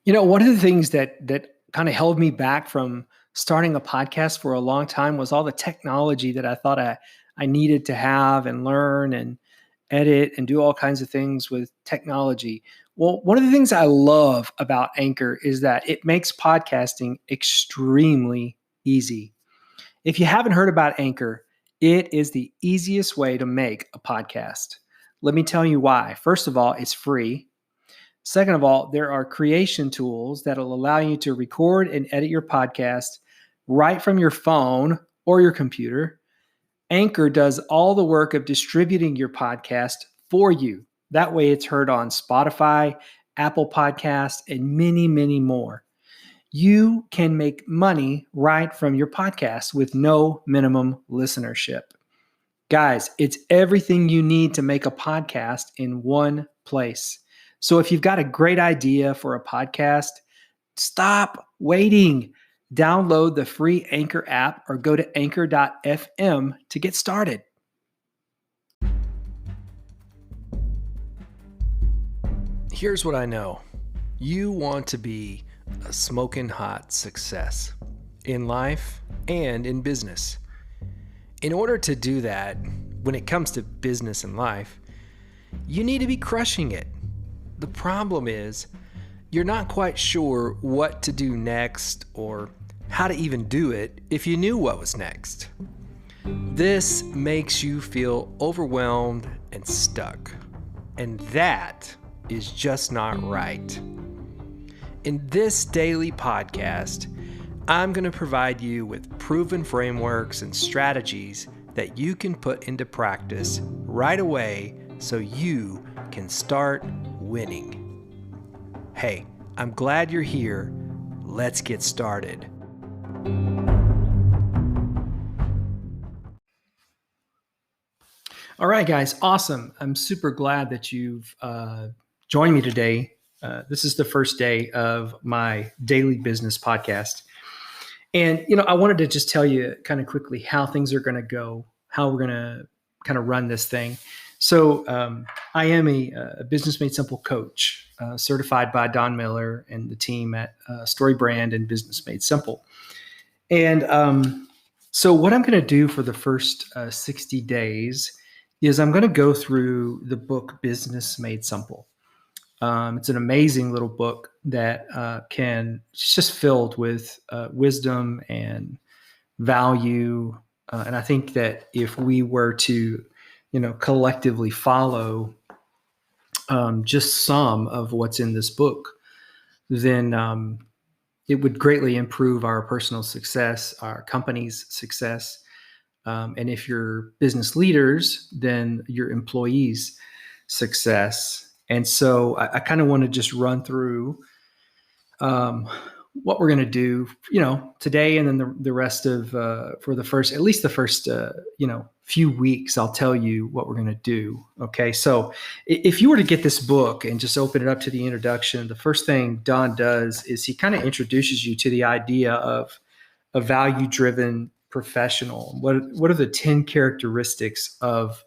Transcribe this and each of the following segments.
One of the things that kind of held me back from starting a podcast for a long time was all the technology that I thought I needed to have and learn and edit and do all kinds of things with technology. Well, one of the things I love about Anchor is that it makes podcasting extremely easy. If you haven't heard about Anchor, it is the easiest way to make a podcast. Let me tell you why. First of all, it's free. Second of all, there are creation tools that will allow you to record and edit your podcast right from your phone or your computer. Anchor does all the work of distributing your podcast for you. That way it's heard on Spotify, Apple Podcasts, and many, many more. You can make money right from your podcast with no minimum listenership. Guys, it's everything you need to make a podcast in one place. So if you've got a great idea for a podcast, stop waiting. Download the free Anchor app or go to anchor.fm to get started. Here's what I know. You want to be a smoking hot success in life and in business. In order to do that, when it comes to business and life, you need to be crushing it. The problem is, you're not quite sure what to do next or how to even do it if you knew what was next. This makes you feel overwhelmed and stuck. And that is just not right. In this daily podcast, I'm going to provide you with proven frameworks and strategies that you can put into practice right away so you can start winning. Hey, I'm glad you're here. Let's get started. All right, guys, awesome. I'm super glad that you've joined me today. This is the first day of my daily business podcast. And, I wanted to just tell you kind of quickly how things are going to go, how we're going to kind of run this thing. So I am a Business Made Simple coach, certified by Don Miller and the team at StoryBrand and Business Made Simple. And so what I'm going to do for the first 60 days is I'm going to go through the book Business Made Simple. It's an amazing little book that it's just filled with wisdom and value. And I think that if we were to, collectively follow just some of what's in this book, then it would greatly improve our personal success, our company's success. And if you're business leaders, then your employees' success. And so I kind of want to just run through what we're going to do, today, and then the rest of for the first few weeks. I'll tell you what we're going to do. Okay, so if you were to get this book and just open it up to the introduction, the first thing Don does is he kind of introduces you to the idea of a value-driven professional. What are the 10 characteristics of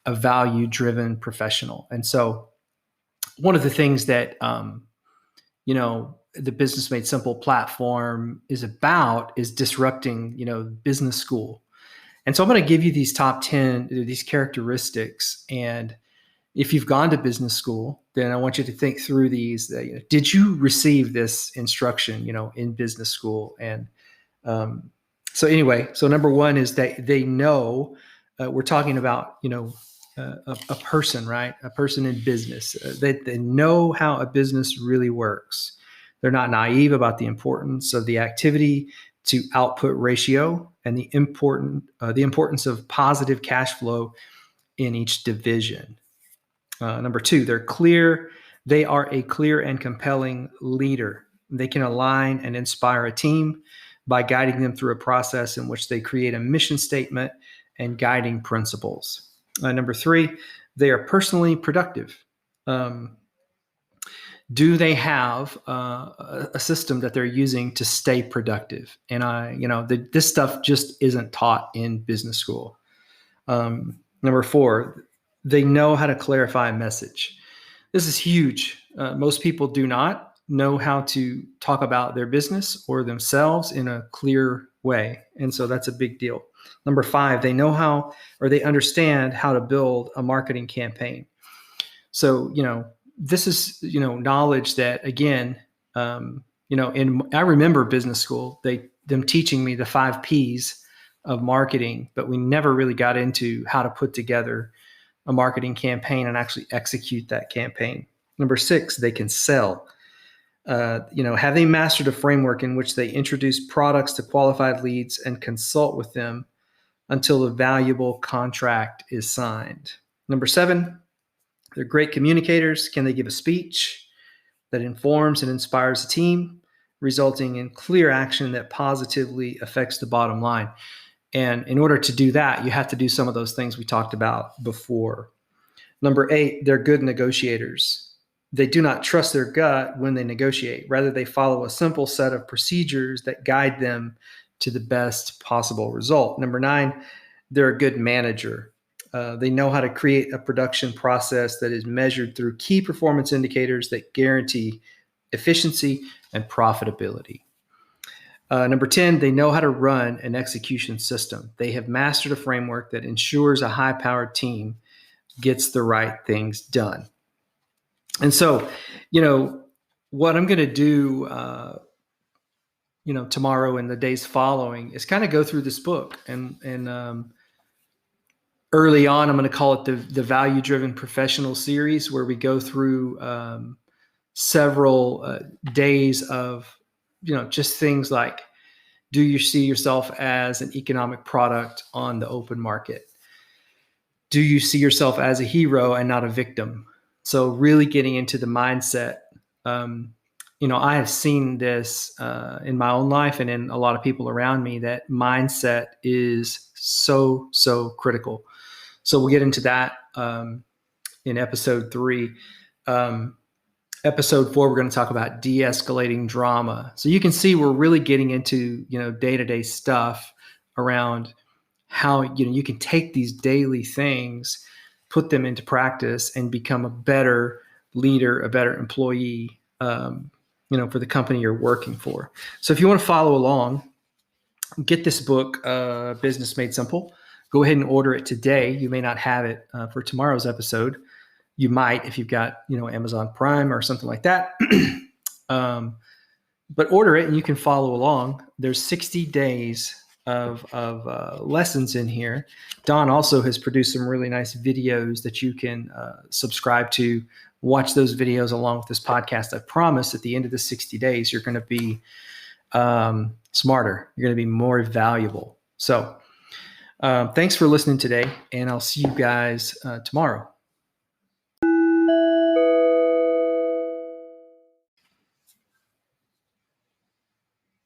a value-driven professional? And so one of the things that, the Business Made Simple platform is disrupting, business school. And so I'm going to give you these top 10, these characteristics. And if you've gone to business school, then I want you to think through these. Did you receive this instruction, in business school? And so number one is that they know, we're talking about, a person, right? A person in business. They know how a business really works. They're not naive about the importance of the activity to output ratio and the importance of positive cash flow in each division. Number two, they are a clear and compelling leader. They can align and inspire a team by guiding them through a process in which they create a mission statement and guiding principles. Number three, they are personally productive. Do they have a system that they're using to stay productive? And this stuff just isn't taught in business school. Number four, they know how to clarify a message. This is huge. Most people do not. know how to talk about their business or themselves in a clear way. And so that's a big deal. Number 5, they know how, or they understand how to build a marketing campaign. So, this is, knowledge that, again, I remember business school, them teaching me the 5 P's of marketing, but we never really got into how to put together a marketing campaign and actually execute that campaign. Number 6, they can sell. Have they mastered a framework in which they introduce products to qualified leads and consult with them until a valuable contract is signed? Number 7, they're great communicators. Can they give a speech that informs and inspires the team, resulting in clear action that positively affects the bottom line? And in order to do that, you have to do some of those things we talked about before. Number 8, they're good negotiators. They do not trust their gut when they negotiate. Rather, they follow a simple set of procedures that guide them to the best possible result. Number 9, they're a good manager. They know how to create a production process that is measured through key performance indicators that guarantee efficiency and profitability. Number 10, they know how to run an execution system. They have mastered a framework that ensures a high-powered team gets the right things done. And so, what I'm going to do, tomorrow and the days following is kind of go through this book. And early on, I'm going to call it the Value-Driven Professional series, where we go through several days of, just things like, do you see yourself as an economic product on the open market? Do you see yourself as a hero and not a victim? So really getting into the mindset. I have seen this in my own life and in a lot of people around me, that mindset is so, so critical. So we'll get into that in episode 3. Episode 4, we're going to talk about de-escalating drama. So you can see we're really getting into, day-to-day stuff around how, you can take these daily things, put them into practice, and become a better leader, a better employee, for the company you're working for. So if you want to follow along, get this book, Business Made Simple. Go ahead and order it today. You may not have it for tomorrow's episode. You might if you've got, Amazon Prime or something like that. But order it and you can follow along. There's 60 days of lessons in here. Don also has produced some really nice videos that you can subscribe to. Watch those videos along with this podcast. I promise at the end of the 60 days, you're going to be smarter. You're going to be more valuable. So thanks for listening today, and I'll see you guys tomorrow.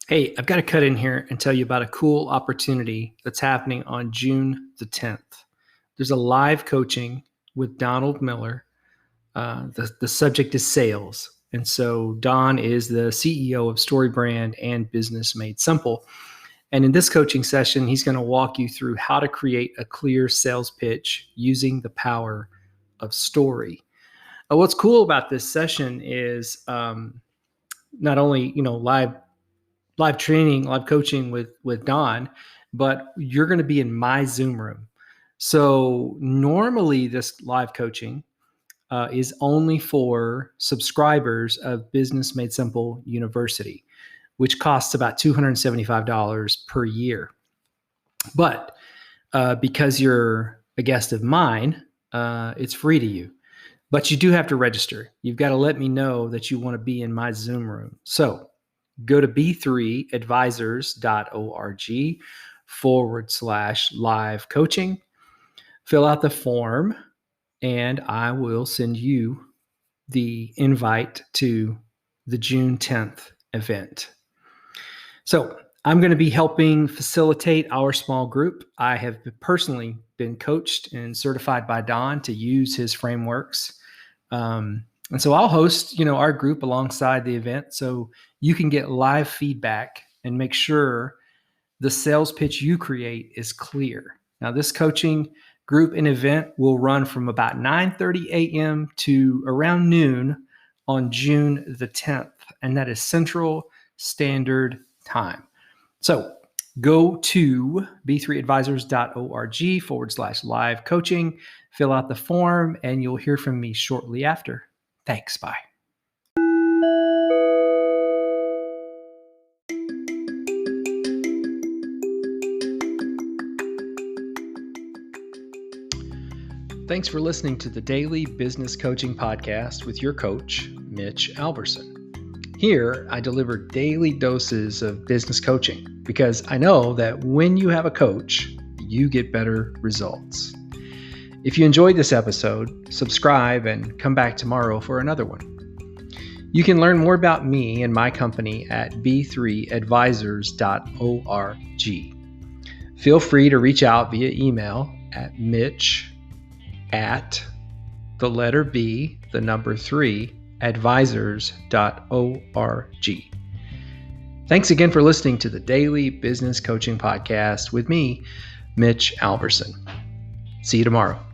Hey, I've got to cut in here and tell you about a cool opportunity that's happening on June the 10th. There's a live coaching with Donald Miller. The subject is sales. And so Don is the CEO of StoryBrand and Business Made Simple. And in this coaching session, he's going to walk you through how to create a clear sales pitch using the power of story. What's cool about this session is not only, live training, live coaching with Don, but you're going to be in my Zoom room. So normally this live coaching is only for subscribers of Business Made Simple University, which costs about $275 per year. But because you're a guest of mine, it's free to you. But you do have to register. You've got to let me know that you want to be in my Zoom room. So go to b3advisors.org/live coaching. Fill out the form, and I will send you the invite to the June 10th event. So I'm going to be helping facilitate our small group. I have personally been coached and certified by Don to use his frameworks. And so I'll host, our group alongside the event so you can get live feedback and make sure the sales pitch you create is clear. Now, this coaching group and event will run from about 9:30 a.m. to around noon on June the 10th. and that is Central Standard Time. So go to b3advisors.org/live coaching, fill out the form, and you'll hear from me shortly after. Thanks. Bye. Thanks for listening to the Daily Business Coaching Podcast with your coach, Mitch Alverson. Here, I deliver daily doses of business coaching because I know that when you have a coach, you get better results. If you enjoyed this episode, subscribe and come back tomorrow for another one. You can learn more about me and my company at b3advisors.org. Feel free to reach out via email at mitch@3advisors.org. Thanks again for listening to the Daily Business Coaching Podcast with me, Mitch Alverson. See you tomorrow.